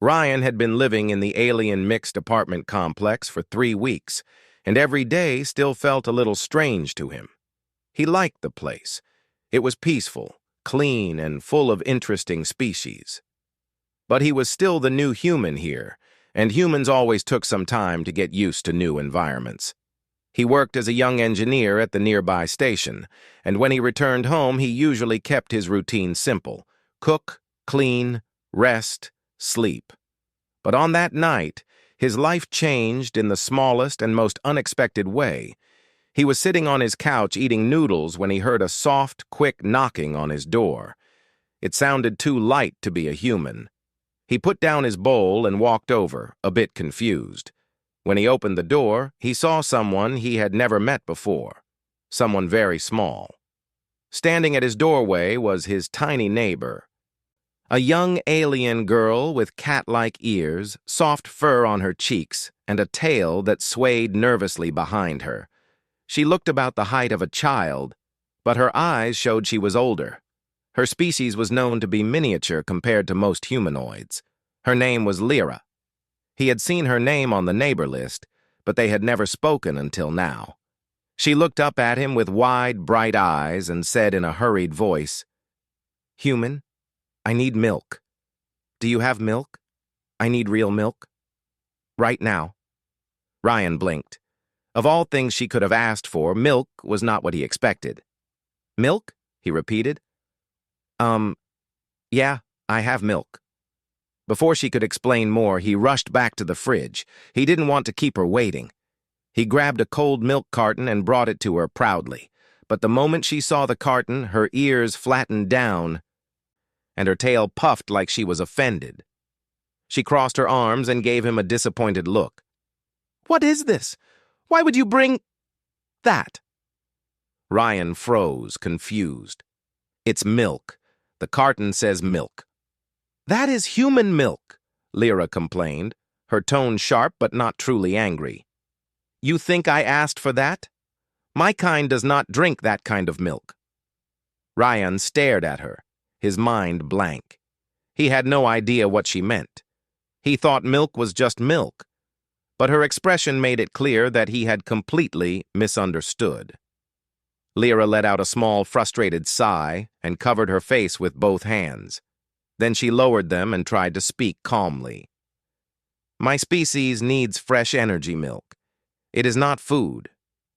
Ryan had been living in the alien mixed apartment complex for 3 weeks, and every day still felt a little strange to him. He liked the place. It was peaceful, clean, and full of interesting species. But he was still the new human here, and humans always took some time to get used to new environments. He worked as a young engineer at the nearby station, and when he returned home, he usually kept his routine simple: cook, clean, rest, sleep. But on that night, his life changed in the smallest and most unexpected way. He was sitting on his couch eating noodles when he heard a soft, quick knocking on his door. It sounded too light to be a human. He put down his bowl and walked over, a bit confused. When he opened the door, he saw someone he had never met before, someone very small. Standing at his doorway was his tiny neighbor, a young alien girl with cat-like ears, soft fur on her cheeks, and a tail that swayed nervously behind her. She looked about the height of a child, but her eyes showed she was older. Her species was known to be miniature compared to most humanoids. Her name was Lyra. He had seen her name on the neighbor list, but they had never spoken until now. She looked up at him with wide, bright eyes and said in a hurried voice, "Human, I need milk. Do you have milk? I need real milk. Right now." Ryan blinked. Of all things she could have asked for, milk was not what he expected. "Milk?" he repeated. Yeah, I have milk." Before she could explain more, he rushed back to the fridge. He didn't want to keep her waiting. He grabbed a cold milk carton and brought it to her proudly. But the moment she saw the carton, her ears flattened down, and her tail puffed like she was offended. She crossed her arms and gave him a disappointed look. "What is this? Why would you bring that?" Ryan froze, confused. "It's milk. The carton says milk." "That is human milk," Lyra complained, her tone sharp but not truly angry. "You think I asked for that? My kind does not drink that kind of milk." Ryan stared at her, his mind blank. He had no idea what she meant. He thought milk was just milk, but her expression made it clear that he had completely misunderstood. Lyra let out a small, frustrated sigh and covered her face with both hands. Then she lowered them and tried to speak calmly. "My species needs fresh energy milk. It is not food.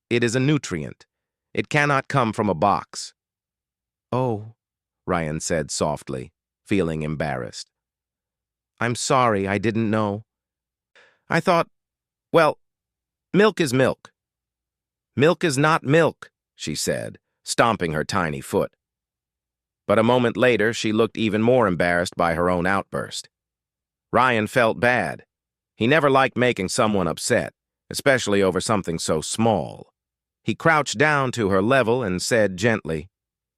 It is a nutrient. It cannot come from a box." "Oh," Ryan said softly, feeling embarrassed. "I'm sorry, I didn't know. I thought, well, milk is milk." "Milk is not milk," she said, stomping her tiny foot. But a moment later, she looked even more embarrassed by her own outburst. Ryan felt bad. He never liked making someone upset, especially over something so small. He crouched down to her level and said gently,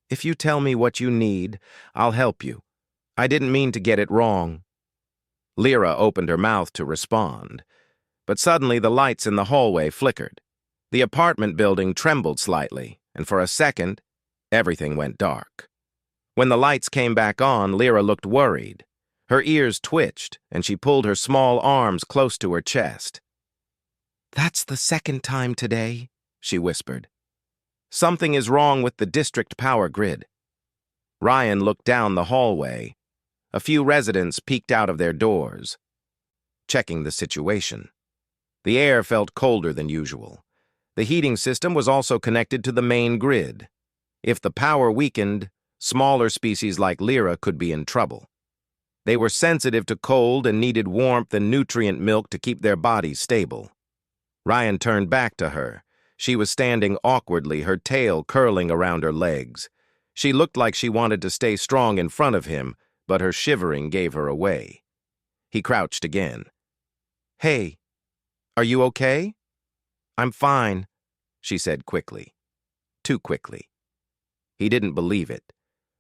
"If you tell me what you need, I'll help you. I didn't mean to get it wrong." Lyra opened her mouth to respond, but suddenly the lights in the hallway flickered. The apartment building trembled slightly, and for a second, everything went dark. When the lights came back on, Lyra looked worried. Her ears twitched, and she pulled her small arms close to her chest. "That's the second time today," she whispered. "Something is wrong with the district power grid." Ryan looked down the hallway. A few residents peeked out of their doors, checking the situation. The air felt colder than usual. The heating system was also connected to the main grid. If the power weakened, smaller species like Lyra could be in trouble. They were sensitive to cold and needed warmth and nutrient milk to keep their bodies stable. Ryan turned back to her. She was standing awkwardly, her tail curling around her legs. She looked like she wanted to stay strong in front of him, but her shivering gave her away. He crouched again. "Hey, are you okay?" "I'm fine," she said quickly. Too quickly. He didn't believe it.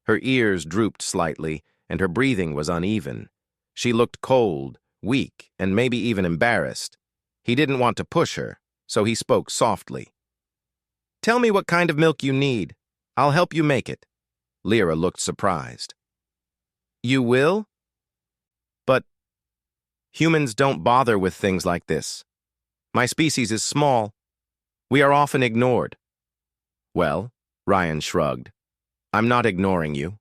Her ears drooped slightly, and her breathing was uneven. She looked cold, weak, and maybe even embarrassed. He didn't want to push her, so he spoke softly. "Tell me what kind of milk you need. I'll help you make it." Lyra looked surprised. "You will? But Humans don't bother with things like this. My species is small. We are often ignored. Well, Ryan shrugged. I'm not ignoring you.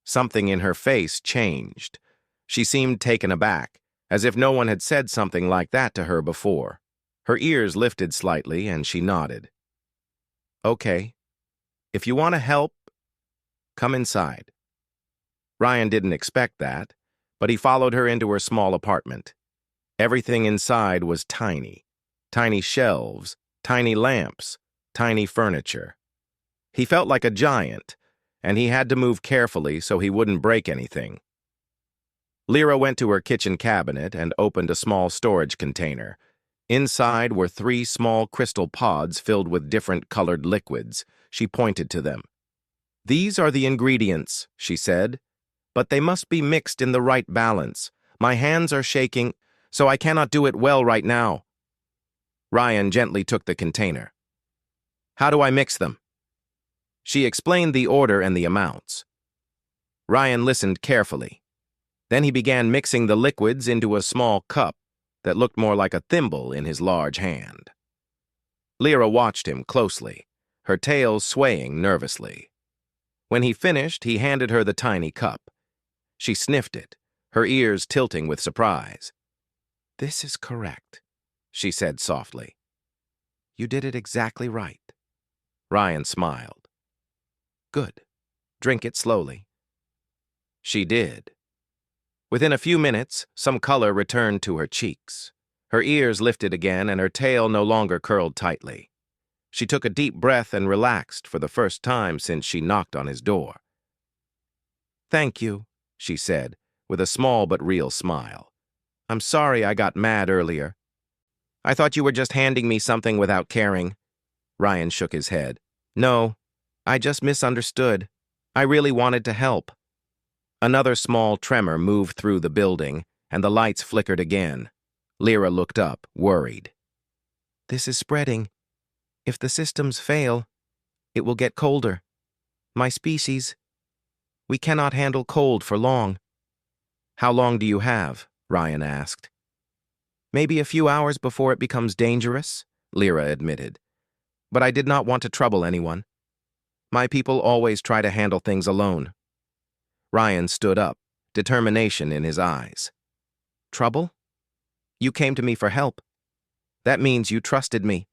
Something in her face changed. She seemed taken aback, as if no one had said something like that to her before. Her ears lifted slightly, and she nodded. Okay. If you want to help, come inside. Ryan didn't expect that, but he followed her into her small apartment. Everything inside was tiny. Tiny shelves, tiny lamps, tiny furniture. He felt like a giant, and he had to move carefully so he wouldn't break anything. Lyra went to her kitchen cabinet and opened a small storage container. Inside were 3 small crystal pods filled with different colored liquids. She pointed to them. These are the ingredients, she said, but they must be mixed in the right balance. My hands are shaking, so I cannot do it well right now. Ryan gently took the container. How do I mix them? She explained the order and the amounts. Ryan listened carefully. Then he began mixing the liquids into a small cup that looked more like a thimble in his large hand. Lyra watched him closely, her tail swaying nervously. When he finished, he handed her the tiny cup. She sniffed it, her ears tilting with surprise. This is correct, she said softly. You did it exactly right. Ryan smiled. Good. Drink it slowly. She did. Within a few minutes, some color returned to her cheeks. Her ears lifted again and her tail no longer curled tightly. She took a deep breath and relaxed for the first time since she knocked on his door. Thank you, she said, with a small but real smile. I'm sorry I got mad earlier. I thought you were just handing me something without caring. Ryan shook his head. No, I just misunderstood. I really wanted to help. Another small tremor moved through the building, and the lights flickered again. Lyra looked up, worried. This is spreading. If the systems fail, it will get colder. My species, we cannot handle cold for long. How long do you have? Ryan asked. Maybe a few hours before it becomes dangerous, Lyra admitted. But I did not want to trouble anyone. My people always try to handle things alone. Ryan stood up, determination in his eyes. Trouble? You came to me for help. That means you trusted me,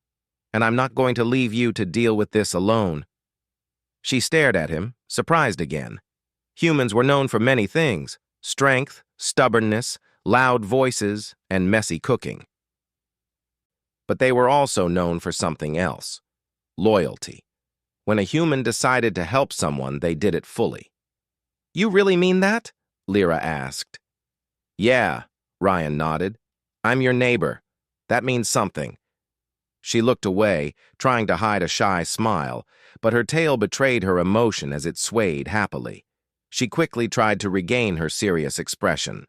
and I'm not going to leave you to deal with this alone. She stared at him, surprised again. Humans were known for many things: strength, stubbornness, loud voices, and messy cooking. But they were also known for something else: loyalty. When a human decided to help someone, they did it fully. You really mean that? Lyra asked. Yeah, Ryan nodded. I'm your neighbor. That means something. She looked away, trying to hide a shy smile, but her tail betrayed her emotion as it swayed happily. She quickly tried to regain her serious expression.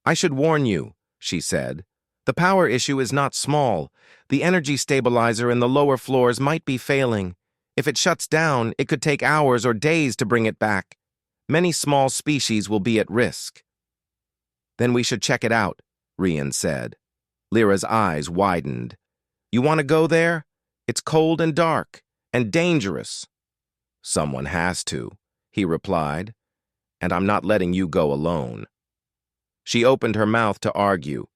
I should warn you, she said. The power issue is not small. The energy stabilizer in the lower floors might be failing. If it shuts down, it could take hours or days to bring it back. Many small species will be at risk. Then we should check it out, Ryan said. Lyra's eyes widened. You want to go there? It's cold and dark, and dangerous. Someone has to, he replied, and I'm not letting you go alone. She opened her mouth to argue,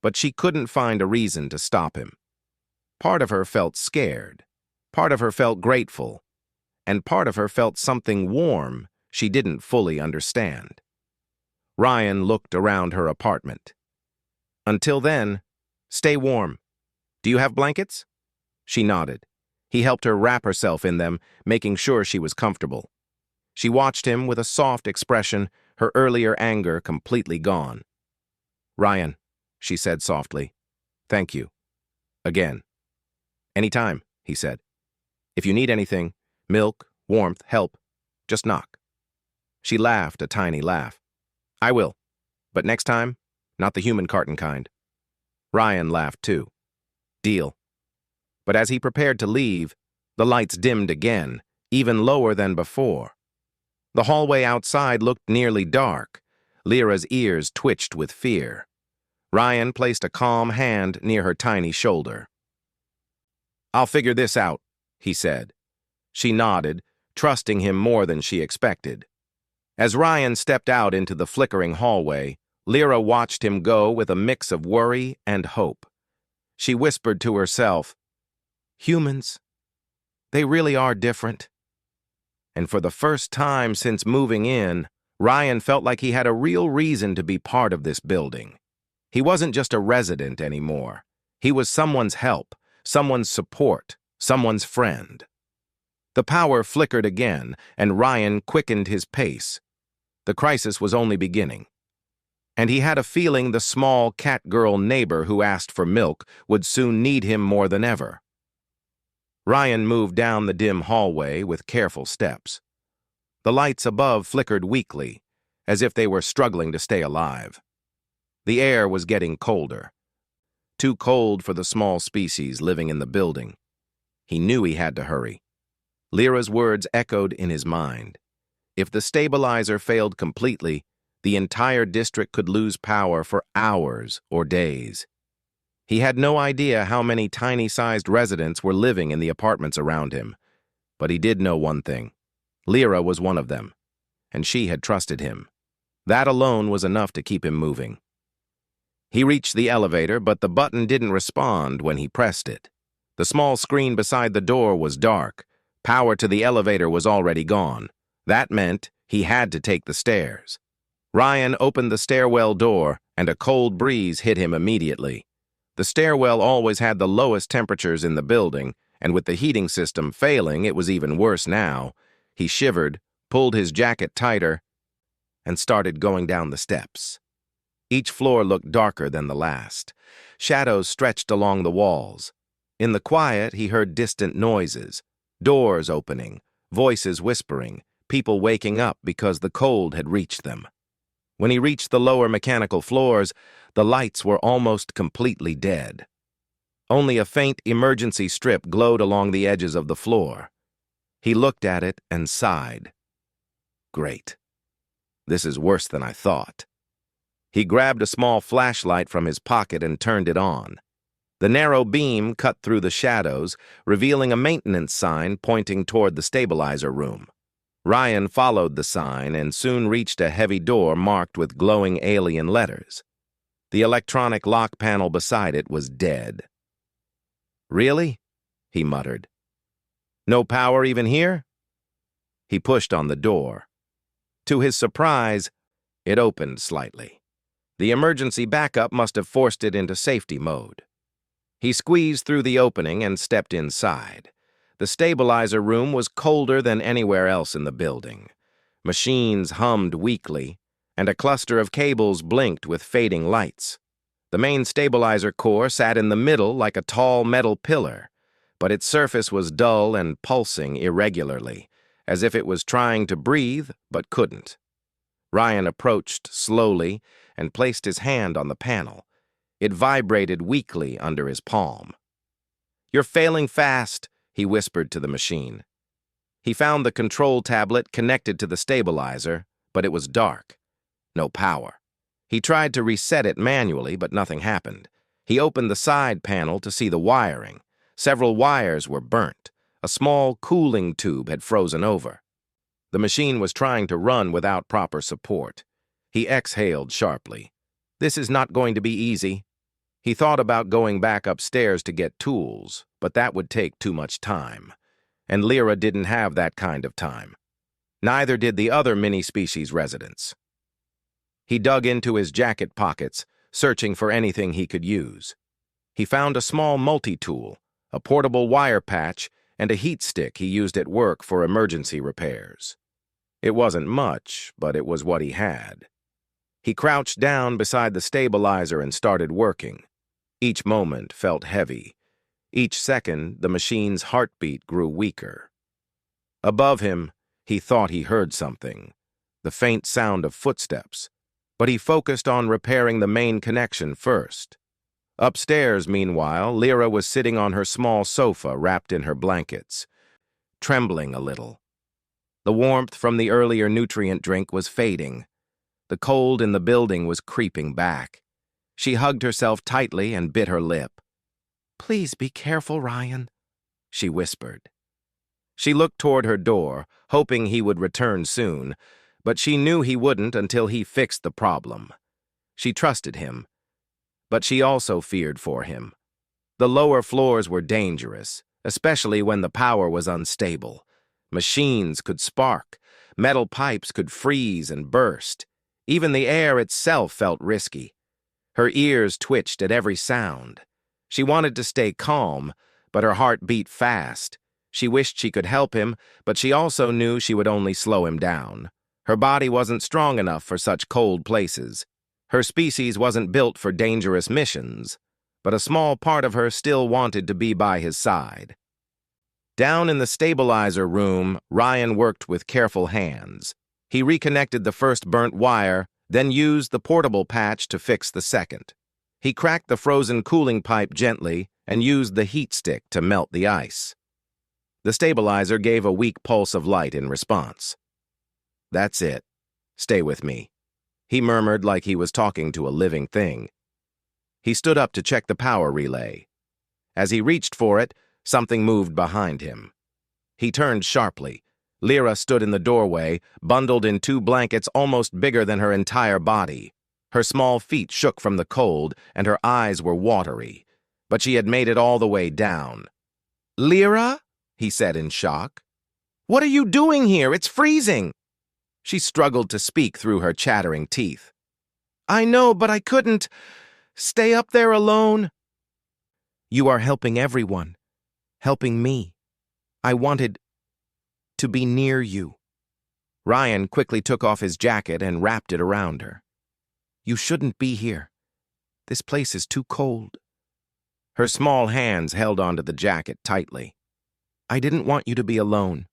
but she couldn't find a reason to stop him. Part of her felt scared, part of her felt grateful, and part of her felt something warm she didn't fully understand. Ryan looked around her apartment. Until then, stay warm. Do you have blankets? She nodded. He helped her wrap herself in them, making sure she was comfortable. She watched him with a soft expression, her earlier anger completely gone. Ryan, she said softly, thank you. Again. Anytime, he said. If you need anything, milk, warmth, help, just knock. She laughed a tiny laugh. I will, but next time, not the human Carton kind. Ryan laughed too. Deal. But as he prepared to leave, the lights dimmed again, even lower than before. The hallway outside looked nearly dark. Lyra's ears twitched with fear. Ryan placed a calm hand near her tiny shoulder. "I'll figure this out," he said. She nodded, trusting him more than she expected. As Ryan stepped out into the flickering hallway, Lyra watched him go with a mix of worry and hope. She whispered to herself, "Humans, they really are different." And for the first time since moving in, Ryan felt like he had a real reason to be part of this building. He wasn't just a resident anymore. He was someone's help, someone's support, someone's friend. The power flickered again, and Ryan quickened his pace. The crisis was only beginning. And he had a feeling the small cat-girl neighbor who asked for milk would soon need him more than ever. Ryan moved down the dim hallway with careful steps. The lights above flickered weakly, as if they were struggling to stay alive. The air was getting colder. Too cold for the small species living in the building. He knew he had to hurry. Lyra's words echoed in his mind. If the stabilizer failed completely, the entire district could lose power for hours or days. He had no idea how many tiny-sized residents were living in the apartments around him, but he did know one thing. Lyra was one of them, and she had trusted him. That alone was enough to keep him moving. He reached the elevator, but the button didn't respond when he pressed it. The small screen beside the door was dark. Power to the elevator was already gone. That meant he had to take the stairs. Ryan opened the stairwell door, and a cold breeze hit him immediately. The stairwell always had the lowest temperatures in the building, and with the heating system failing, it was even worse now. He shivered, pulled his jacket tighter, and started going down the steps. Each floor looked darker than the last. Shadows stretched along the walls. In the quiet, he heard distant noises, doors opening, voices whispering, people waking up because the cold had reached them. When he reached the lower mechanical floors, the lights were almost completely dead. Only a faint emergency strip glowed along the edges of the floor. He looked at it and sighed. Great. This is worse than I thought. He grabbed a small flashlight from his pocket and turned it on. The narrow beam cut through the shadows, revealing a maintenance sign pointing toward the stabilizer room. Ryan followed the sign and soon reached a heavy door marked with glowing alien letters. The electronic lock panel beside it was dead. "Really?" he muttered. "No power even here?" He pushed on the door. To his surprise, it opened slightly. The emergency backup must have forced it into safety mode. He squeezed through the opening and stepped inside. The stabilizer room was colder than anywhere else in the building. Machines hummed weakly, and a cluster of cables blinked with fading lights. The main stabilizer core sat in the middle like a tall metal pillar, but its surface was dull and pulsing irregularly, as if it was trying to breathe but couldn't. Ryan approached slowly and placed his hand on the panel. It vibrated weakly under his palm. "You're failing fast," he whispered to the machine. He found the control tablet connected to the stabilizer, but it was dark. No power. He tried to reset it manually, but nothing happened. He opened the side panel to see the wiring. Several wires were burnt. A small cooling tube had frozen over. The machine was trying to run without proper support. He exhaled sharply. This is not going to be easy. He thought about going back upstairs to get tools, but that would take too much time. And Lyra didn't have that kind of time. Neither did the other mini-species residents. He dug into his jacket pockets, searching for anything he could use. He found a small multi-tool, a portable wire patch, and a heat stick he used at work for emergency repairs. It wasn't much, but it was what he had. He crouched down beside the stabilizer and started working. Each moment felt heavy. Each second, the machine's heartbeat grew weaker. Above him, he thought he heard something, the faint sound of footsteps, but he focused on repairing the main connection first. Upstairs, meanwhile, Lyra was sitting on her small sofa wrapped in her blankets, trembling a little. The warmth from the earlier nutrient drink was fading. The cold in the building was creeping back. She hugged herself tightly and bit her lip. "Please be careful, Ryan," she whispered. She looked toward her door, hoping he would return soon, but she knew he wouldn't until he fixed the problem. She trusted him, but she also feared for him. The lower floors were dangerous, especially when the power was unstable. Machines could spark, metal pipes could freeze and burst. Even the air itself felt risky. Her ears twitched at every sound. She wanted to stay calm, but her heart beat fast. She wished she could help him, but she also knew she would only slow him down. Her body wasn't strong enough for such cold places. Her species wasn't built for dangerous missions, but a small part of her still wanted to be by his side. Down in the stabilizer room, Ryan worked with careful hands. He reconnected the first burnt wire, then used the portable patch to fix the second. He cracked the frozen cooling pipe gently and used the heat stick to melt the ice. The stabilizer gave a weak pulse of light in response. "That's it. Stay with me," he murmured like he was talking to a living thing. He stood up to check the power relay. As he reached for it, something moved behind him. He turned sharply. Lyra stood in the doorway, bundled in 2 blankets almost bigger than her entire body. Her small feet shook from the cold, and her eyes were watery. But she had made it all the way down. "Lyra?" he said in shock. "What are you doing here? It's freezing!" She struggled to speak through her chattering teeth. "I know, but I couldn't stay up there alone." "You are helping everyone. Helping me. I wanted to be near you." Ryan quickly took off his jacket and wrapped it around her. "You shouldn't be here. This place is too cold." Her small hands held onto the jacket tightly. "I didn't want you to be alone."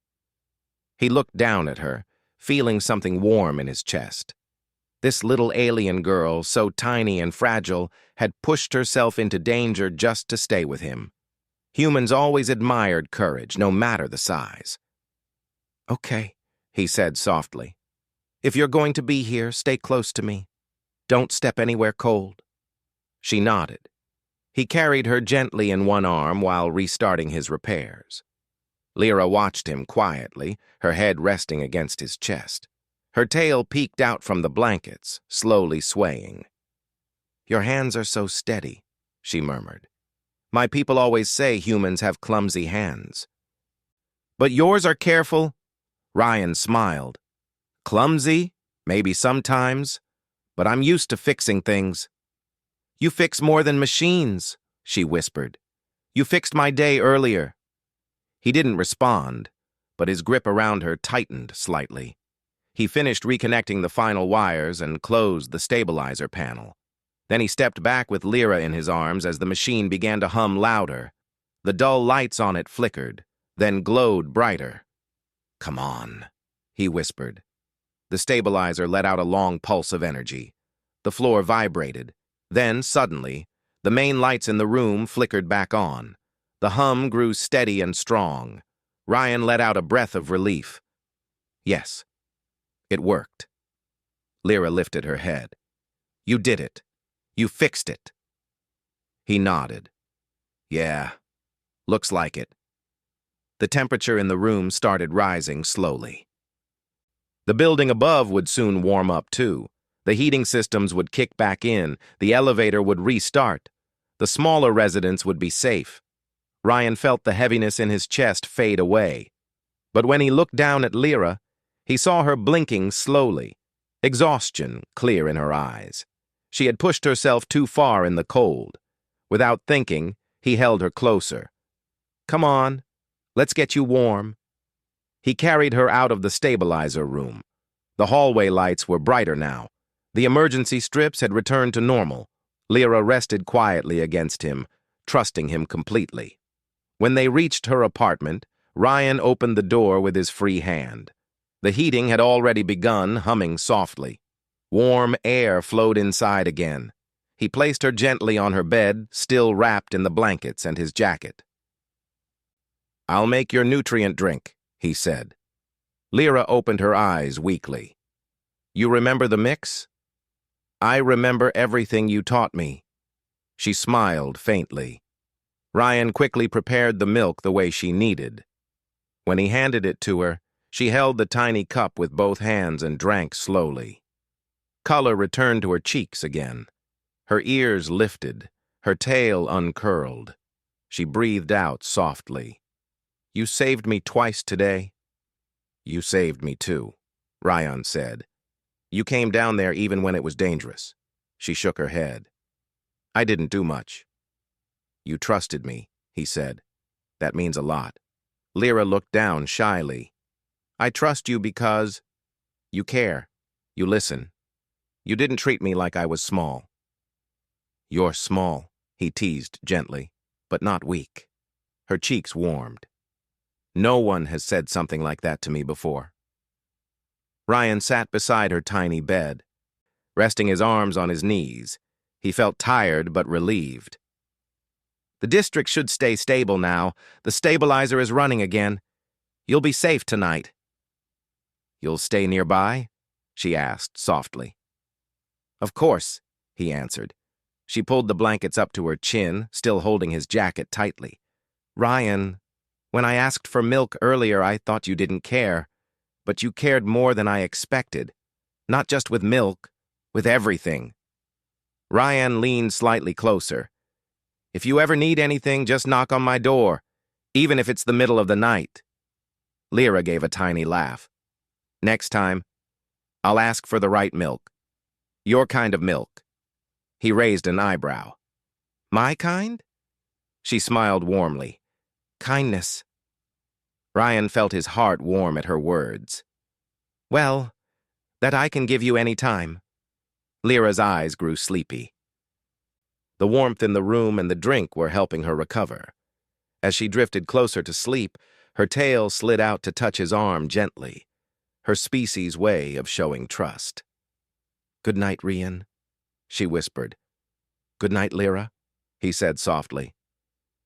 He looked down at her, feeling something warm in his chest. This little alien girl, so tiny and fragile, had pushed herself into danger just to stay with him. Humans always admired courage, no matter the size. "Okay," he said softly. "If you're going to be here, stay close to me. Don't step anywhere cold." She nodded. He carried her gently in one arm while restarting his repairs. Lyra watched him quietly, her head resting against his chest. Her tail peeked out from the blankets, slowly swaying. "Your hands are so steady," she murmured. "My people always say humans have clumsy hands." "But yours are careful." Ryan smiled. "Clumsy? Maybe sometimes. But I'm used to fixing things." "You fix more than machines," she whispered. "You fixed my day earlier." He didn't respond, but his grip around her tightened slightly. He finished reconnecting the final wires and closed the stabilizer panel. Then he stepped back with Lyra in his arms as the machine began to hum louder. The dull lights on it flickered, then glowed brighter. "Come on," he whispered. The stabilizer let out a long pulse of energy. The floor vibrated. Then, suddenly, the main lights in the room flickered back on. The hum grew steady and strong. Ryan let out a breath of relief. Yes, it worked. Lyra lifted her head. "You did it. You fixed it." He nodded. "Yeah, looks like it." The temperature in the room started rising slowly. The building above would soon warm up too. The heating systems would kick back in, the elevator would restart. The smaller residents would be safe. Ryan felt the heaviness in his chest fade away. But when he looked down at Lyra, he saw her blinking slowly, exhaustion clear in her eyes. She had pushed herself too far in the cold. Without thinking, he held her closer. "Come on, let's get you warm." He carried her out of the stabilizer room. The hallway lights were brighter now. The emergency strips had returned to normal. Lyra rested quietly against him, trusting him completely. When they reached her apartment, Ryan opened the door with his free hand. The heating had already begun, humming softly. Warm air flowed inside again. He placed her gently on her bed, still wrapped in the blankets and his jacket. "I'll make your nutrient drink," he said. Lyra opened her eyes weakly. "You remember the mix?" I remember everything you taught me. She smiled faintly. Ryan quickly prepared the milk the way she needed. When he handed it to her, she held the tiny cup with both hands and drank slowly. Color returned to her cheeks again. Her ears lifted, her tail uncurled. She breathed out softly. You saved me twice today. You saved me too, Ryan said. You came down there even when it was dangerous. She shook her head. I didn't do much. You trusted me, he said. That means a lot. Lyra looked down shyly. I trust you because you care. You listen. You didn't treat me like I was small. You're small, he teased gently, but not weak. Her cheeks warmed. No one has said something like that to me before. Ryan sat beside her tiny bed, resting his arms on his knees. He felt tired but relieved. The district should stay stable now. The stabilizer is running again. You'll be safe tonight. You'll stay nearby? She asked softly. Of course, he answered. She pulled the blankets up to her chin, still holding his jacket tightly. Ryan, when I asked for milk earlier, I thought you didn't care. But you cared more than I expected. Not just with milk, with everything. Ryan leaned slightly closer. If you ever need anything, just knock on my door, even if it's the middle of the night. Lyra gave a tiny laugh. Next time, I'll ask for the right milk. Your kind of milk. He raised an eyebrow. My kind? She smiled warmly. Kindness. Ryan felt his heart warm at her words. Well, that I can give you any time. Lyra's eyes grew sleepy. The warmth in the room and the drink were helping her recover. As she drifted closer to sleep, her tail slid out to touch his arm gently, her species' way of showing trust. Good night, Ryan, she whispered. Good night, Lyra, he said softly.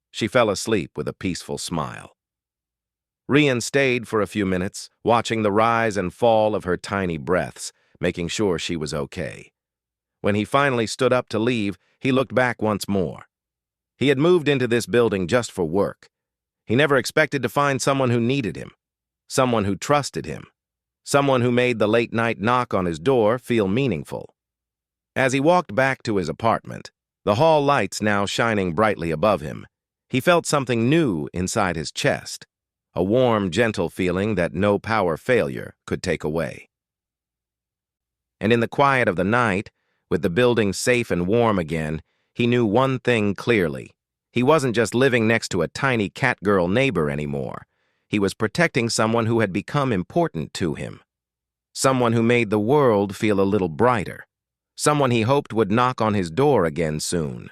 She fell asleep with a peaceful smile. Ryan stayed for a few minutes, watching the rise and fall of her tiny breaths, making sure she was okay. When he finally stood up to leave, he looked back once more. He had moved into this building just for work. He never expected to find someone who needed him, someone who trusted him, someone who made the late-night knock on his door feel meaningful. As he walked back to his apartment, the hall lights now shining brightly above him, he felt something new inside his chest, a warm, gentle feeling that no power failure could take away. And in the quiet of the night, with the building safe and warm again, he knew one thing clearly. He wasn't just living next to a tiny cat-girl neighbor anymore. He was protecting someone who had become important to him. Someone who made the world feel a little brighter. Someone he hoped would knock on his door again soon.